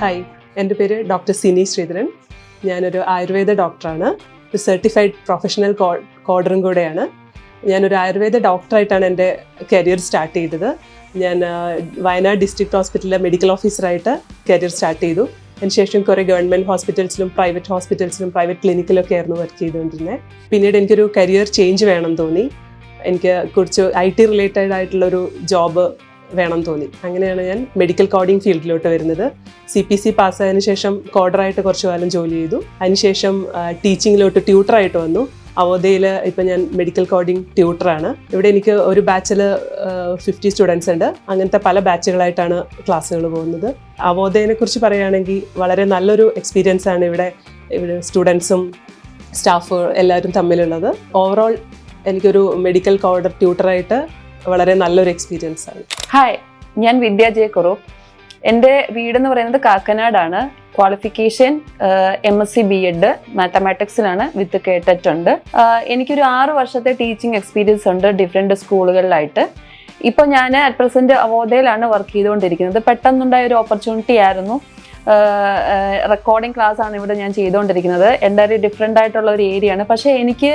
Hi, എൻ്റെ പേര് doctor Sini Sreedharan. ഞാനൊരു ആയുർവേദ ഡോക്ടറാണ്. ഒരു സർട്ടിഫൈഡ് പ്രൊഫഷണൽ കോഡറും കൂടെയാണ്. ഞാനൊരു ആയുർവേദ ഡോക്ടറായിട്ടാണ് എൻ്റെ കരിയർ സ്റ്റാർട്ട് ചെയ്തത്. ഞാൻ വയനാട് ഡിസ്ട്രിക്ട് ഹോസ്പിറ്റലിലെ മെഡിക്കൽ ഓഫീസറായിട്ട് കരിയർ സ്റ്റാർട്ട് ചെയ്തു. അതിനുശേഷം കുറേ ഗവൺമെൻറ് ഹോസ്പിറ്റൽസിലും പ്രൈവറ്റ് ക്ലിനിക്കിലൊക്കെ ആയിരുന്നു വർക്ക് ചെയ്തുകൊണ്ടിരുന്നത്. പിന്നീട് എനിക്കൊരു കരിയർ ചേഞ്ച് വേണം തോന്നി. എനിക്ക് കുറച്ച് IT റിലേറ്റഡ് ആയിട്ടുള്ളൊരു ജോബ് വേണം തോന്നി. അങ്ങനെയാണ് ഞാൻ മെഡിക്കൽ കോഡിംഗ് ഫീൽഡിലോട്ട് വരുന്നത്. CPC പാസ്സായതിനു ശേഷം കോഡറായിട്ട് കുറച്ച് കാലം ജോലി ചെയ്തു. അതിനുശേഷം ടീച്ചിങ്ങിലോട്ട് ട്യൂട്ടറായിട്ട് വന്നു. അവോദയിൽ ഇപ്പം ഞാൻ മെഡിക്കൽ കോഡിംഗ് ട്യൂട്ടറാണ്. ഇവിടെ എനിക്ക് ഒരു ബാച്ചിൽ 50 സ്റ്റുഡൻസ് ഉണ്ട്. അങ്ങനത്തെ പല ബാച്ചുകളായിട്ടാണ് ക്ലാസ്സുകൾ പോകുന്നത്. അവോദയെ കുറിച്ച് പറയുകയാണെങ്കിൽ വളരെ നല്ലൊരു എക്സ്പീരിയൻസ് ആണ് ഇവിടെ സ്റ്റുഡൻസും സ്റ്റാഫ് എല്ലാവരും തമ്മിലുള്ളത്. ഓവറോൾ എനിക്കൊരു മെഡിക്കൽ കോഡർ ട്യൂട്ടറായിട്ട് വളരെ നല്ലൊരു എക്സ്പീരിയൻസ് ആണ്. ഹായ്, ഞാൻ വിദ്യ ജെ കുറൂപ്പ്. എൻ്റെ വീടെന്ന് പറയുന്നത് കാക്കനാടാണ്. ക്വാളിഫിക്കേഷൻ MSc B.Ed മാത്തമാറ്റിക്സിലാണ് വിത്ത് കേട്ടറ്റ് ഉണ്ട്. എനിക്കൊരു 6 വർഷത്തെ ടീച്ചിങ് എക്സ്പീരിയൻസ് ഉണ്ട് ഡിഫറെൻറ്റ് സ്കൂളുകളിലായിട്ട്. ഇപ്പോൾ ഞാൻ അറ്റ് പ്രസൻറ്റ് അവോദയിലാണ് വർക്ക് ചെയ്തുകൊണ്ടിരിക്കുന്നത്. പെട്ടെന്നുണ്ടായ ഒരു ഓപ്പർച്യൂണിറ്റി ആയിരുന്നു. റെക്കോർഡിംഗ് ക്ലാസ് ആണ് ഇവിടെ ഞാൻ ചെയ്തുകൊണ്ടിരിക്കുന്നത്. എൻ്റെ ഡിഫറെൻ്റ് ആയിട്ടുള്ള ഒരു ഏരിയ ആണ്. പക്ഷേ എനിക്ക്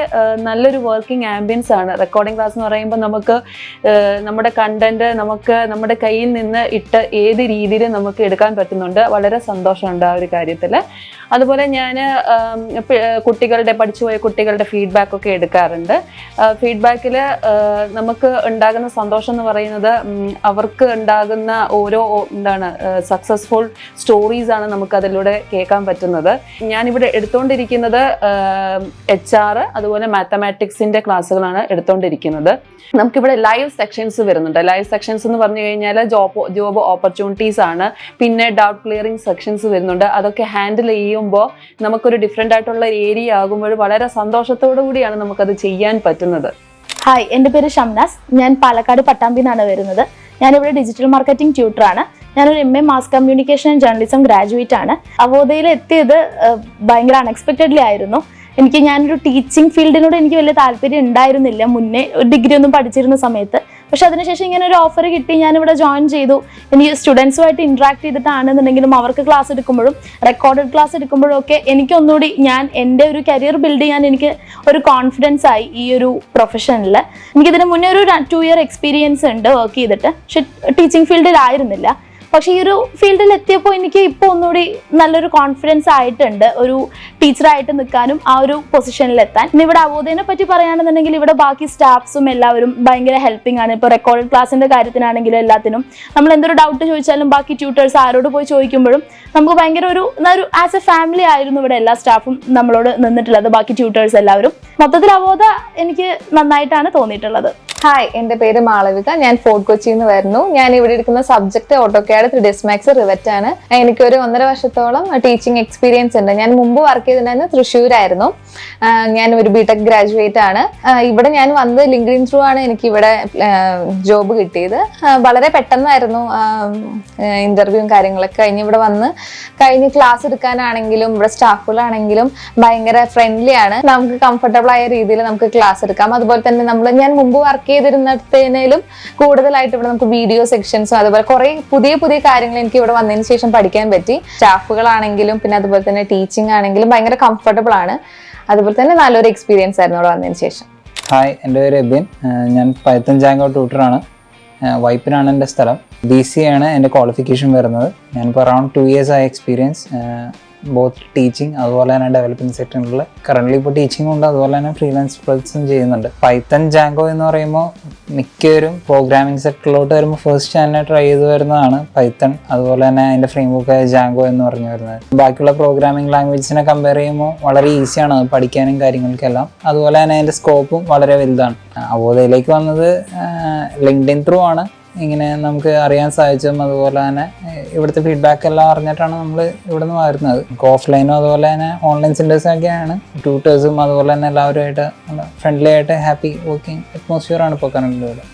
നല്ലൊരു വർക്കിംഗ് ആംബിയൻസ് ആണ്. റെക്കോർഡിംഗ് ക്ലാസ് എന്ന് പറയുമ്പോൾ നമുക്ക് നമ്മുടെ കണ്ടന്റ് നമ്മുടെ കയ്യിൽ നിന്ന് ഇട്ട് ഏത് രീതിയിൽ നമുക്ക് എടുക്കാൻ പറ്റുന്നുണ്ട്. വളരെ സന്തോഷമുണ്ട് ആ ഒരു കാര്യത്തിൽ. അതുപോലെ ഞാൻ പഠിച്ചുപോയ കുട്ടികളുടെ ഫീഡ്ബാക്ക് ഒക്കെ എടുക്കാറുണ്ട്. ഫീഡ്ബാക്കിൽ നമുക്ക് ഉണ്ടാകുന്ന സന്തോഷം എന്ന് പറയുന്നത് അവർക്ക് ഉണ്ടാകുന്ന ഓരോ സക്സസ്ഫുൾ സ്റ്റോറീസ് ആണ് നമുക്ക് അതിലൂടെ കേൾക്കാൻ പറ്റുന്നത്. ഞാനിവിടെ എടുത്തുകൊണ്ടിരിക്കുന്നത് HR അതുപോലെ മാത്തമാറ്റിക്സിന്റെ ക്ലാസ്സുകളാണ് എടുത്തുകൊണ്ടിരിക്കുന്നത്. നമുക്കിവിടെ ലൈവ് സെക്ഷൻസ് വരുന്നുണ്ട്. ലൈവ് സെക്ഷൻസ് എന്ന് പറഞ്ഞു കഴിഞ്ഞാൽ ജോബ് ഓപ്പർച്യൂണിറ്റീസ് ആണ്. പിന്നെ ഡൗട്ട് ക്ലിയറിംഗ് സെക്ഷൻസ് വരുന്നുണ്ട്. അതൊക്കെ ഹാൻഡിൽ ചെയ്യുമ്പോൾ നമുക്കൊരു ഡിഫറെൻ്റ് ആയിട്ടുള്ള ഏരിയ ആകുമ്പോൾ വളരെ സന്തോഷത്തോടു കൂടിയാണ് നമുക്കത് ചെയ്യാൻ പറ്റുന്നത്. ഹായ്, എൻ്റെ പേര് ഷംനാസ്. ഞാൻ പാലക്കാട് പട്ടാമ്പിന്നാണ് വരുന്നത്. ഞാനിവിടെ ഡിജിറ്റൽ മാർക്കറ്റിംഗ് ട്യൂട്ടറാണ്. ഞാനൊരു MA mass communication and journalism graduate ആണ്. അവോദയിൽ എത്തിയത് ഭയങ്കര അൺഎക്സ്പെക്റ്റഡ്ലി ആയിരുന്നു. ഞാനൊരു ടീച്ചിങ് ഫീൽഡിനോട് എനിക്ക് വലിയ താല്പര്യം ഉണ്ടായിരുന്നില്ല മുന്നേ ഡിഗ്രി ഒന്നും പഠിച്ചിരുന്ന സമയത്ത്. പക്ഷെ അതിനുശേഷം ഇങ്ങനെ ഒരു ഓഫർ കിട്ടി. ഞാനിവിടെ ജോയിൻ ചെയ്തു. എനിക്ക് സ്റ്റുഡൻസുമായിട്ട് ഇൻട്രാക്ട് ചെയ്തിട്ടാണെന്നുണ്ടെങ്കിലും അവർക്ക് ക്ലാസ് എടുക്കുമ്പോഴും റെക്കോർഡഡ് ക്ലാസ് എടുക്കുമ്പോഴും ഒക്കെ എനിക്കൊന്നുകൂടി എൻ്റെ ഒരു കരിയർ ബിൽഡ് ചെയ്യാൻ എനിക്ക് ഒരു കോൺഫിഡൻസ് ആയി ഈ ഒരു പ്രൊഫഷനിൽ. എനിക്കിതിന് മുന്നേ ഒരു 2 ഇയർ എക്സ്പീരിയൻസ് ഉണ്ട് വർക്ക് ചെയ്തിട്ട്. പക്ഷെ ടീച്ചിങ് ഫീൽഡിലായിരുന്നില്ല. പക്ഷേ ഈ ഒരു ഫീൽഡിൽ എത്തിയപ്പോൾ എനിക്ക് ഇപ്പോൾ ഒന്നുകൂടി നല്ലൊരു കോൺഫിഡൻസ് ആയിട്ടുണ്ട് ഒരു ടീച്ചറായിട്ട് നിൽക്കാനും ആ ഒരു പൊസിഷനിലെത്താൻ. ഇനി ഇവിടെ അവോദയെ പറ്റി പറയുകയാണെന്നുണ്ടെങ്കിൽ ഇവിടെ ബാക്കി സ്റ്റാഫ്സും എല്ലാവരും ഭയങ്കര ഹെൽപ്പിംഗ് ആണ്. ഇപ്പോൾ റെക്കോർഡഡ് ക്ലാസ്സിൻ്റെ കാര്യത്തിനാണെങ്കിലും എല്ലാത്തിനും നമ്മൾ എന്തൊരു ഡൗട്ട് ചോദിച്ചാലും ബാക്കി ട്യൂട്ടേഴ്സ് ആരോട് പോയി ചോദിക്കുമ്പോഴും നമുക്ക് ഭയങ്കര ഒരു ആസ് എ ഫാമിലി ആയിരുന്നു ഇവിടെ എല്ലാ സ്റ്റാഫും നമ്മളോട് നിന്നിട്ടുള്ളത്, ബാക്കി ട്യൂട്ടേഴ്സ് എല്ലാവരും. മൊത്തത്തിൽ അവോദ എനിക്ക് നന്നായിട്ടാണ് തോന്നിയിട്ടുള്ളത്. ഹായ്, എൻ്റെ പേര് മാളവിക. ഞാൻ ഫോർട്ട് കൊച്ചിയിൽ നിന്ന് വരുന്നു. ഞാൻ ഇവിടെ എടുക്കുന്ന subject AutoCAD 3ds Max rivet ആണ്. എനിക്കൊരു 1.5 വർഷത്തോളം ടീച്ചിങ് എക്സ്പീരിയൻസ് ഉണ്ട്. ഞാൻ മുമ്പ് വർക്ക് ചെയ്തിട്ടുണ്ടായിരുന്നത് തൃശ്ശൂരായിരുന്നു. ഞാൻ ഒരു B.Tech ഗ്രാജുവേറ്റ് ആണ്. ഇവിടെ ഞാൻ വന്നത് ലിങ്ക്ഡിൻ ത്രൂ ആണ് എനിക്ക് ഇവിടെ ജോബ് കിട്ടിയത്. വളരെ പെട്ടെന്നായിരുന്നു ഇന്റർവ്യൂവും കാര്യങ്ങളൊക്കെ കഴിഞ്ഞ് ഇവിടെ കഴിഞ്ഞ് ക്ലാസ് എടുക്കാനാണെങ്കിലും ഇവിടെ സ്റ്റാഫുകളാണെങ്കിലും ഭയങ്കര ഫ്രണ്ട്ലി ആണ്. നമുക്ക് കംഫർട്ടബിൾ ആയ രീതിയിൽ നമുക്ക് ക്ലാസ് എടുക്കാം. അതുപോലെ തന്നെ ഞാൻ മുമ്പ് വർക്ക് ചെയ്തിരുന്നതിനേലും കൂടുതലായിട്ട് ഇവിടെ നമുക്ക് വീഡിയോ സെക്ഷൻസും അതുപോലെ കുറെ പുതിയ കാര്യങ്ങൾ എനിക്ക് ഇവിടെ വന്നതിന് ശേഷം പഠിക്കാൻ പറ്റി. സ്റ്റാഫുകളാണെങ്കിലും പിന്നെ അതുപോലെ തന്നെ ടീച്ചിങ് ആണെങ്കിലും ഭയങ്കര കംഫർട്ടബിൾ ആണ്. അതുപോലെ തന്നെ നല്ലൊരു എക്സ്പീരിയൻസ് ആയിരുന്നു ഇവിടെ വന്നതിന് ശേഷം. ഹായ്, എൻ്റെ പേര് എബിൻ. ഞാൻ പൈത്തൺ ജാങ്കോ ട്യൂട്ടറാണ്. വൈപ്പിനാണ് എൻ്റെ സ്ഥലം. BCA ആണ് എൻ്റെ ക്വാളിഫിക്കേഷൻ വരുന്നത്. ഞാനിപ്പോൾ അറൗണ്ട് 2 years ആയ എക്സ്പീരിയൻസ് ബോത്ത് ടീച്ചിങ് അതുപോലെ തന്നെ ഡെവലപ്പിംഗ് സെക്ടറിൽ. കറൻ്റ്ലി ഇപ്പോൾ ടീച്ചിങ് ഉണ്ട്, അതുപോലെ തന്നെ ഫ്രീലാൻസ് പ്രോജക്ട്സും ചെയ്യുന്നുണ്ട്. പൈത്തൺ ജാങ്കോ എന്ന് പറയുമ്പോൾ മിക്കവരും പ്രോഗ്രാമിംഗ് സെക്ടറിലോട്ട് വരുമ്പോൾ ഫസ്റ്റ് തന്നെ ട്രൈ ചെയ്ത് വരുന്നതാണ് പൈത്തൺ. അതുപോലെ തന്നെ അതിൻ്റെ ഫ്രെയിം വർക്കായ ജാങ്കോ എന്ന് പറഞ്ഞു വരുന്നത്. ബാക്കിയുള്ള പ്രോഗ്രാമിംഗ് ലാംഗ്വേജസിനെ കമ്പയർ ചെയ്യുമ്പോൾ വളരെ ഈസിയാണ് അത് പഠിക്കാനും കാര്യങ്ങൾക്കെല്ലാം. അതുപോലെ തന്നെ അതിൻ്റെ സ്കോപ്പും വളരെ വലുതാണ്. അവോദയിലേക്ക് വന്നത് ലിങ്ക്ഡിൻ ത്രൂ ആണ് ഇങ്ങനെ നമുക്ക് അറിയാൻ സാധിച്ചതും അതുപോലെ തന്നെ ഇവിടുത്തെ ഫീഡ്ബാക്ക് എല്ലാം അറിഞ്ഞിട്ടാണ് നമ്മൾ ഇവിടെ നിന്ന് വരുന്നത്. ഓഫ്ലൈനും അതുപോലെ തന്നെ ഓൺലൈൻ സെൻറ്റേഴ്സൊക്കെയാണ്. ട്യൂട്ടേഴ്സും അതുപോലെ തന്നെ എല്ലാവരുമായിട്ട് ഫ്രണ്ട്ലി ആയിട്ട് ഹാപ്പി വർക്കിംഗ് അറ്റ്മോസ്ഫിയർ ആണ് ഇപ്പോൾ കറൻറ്റ് ഇവിടെ.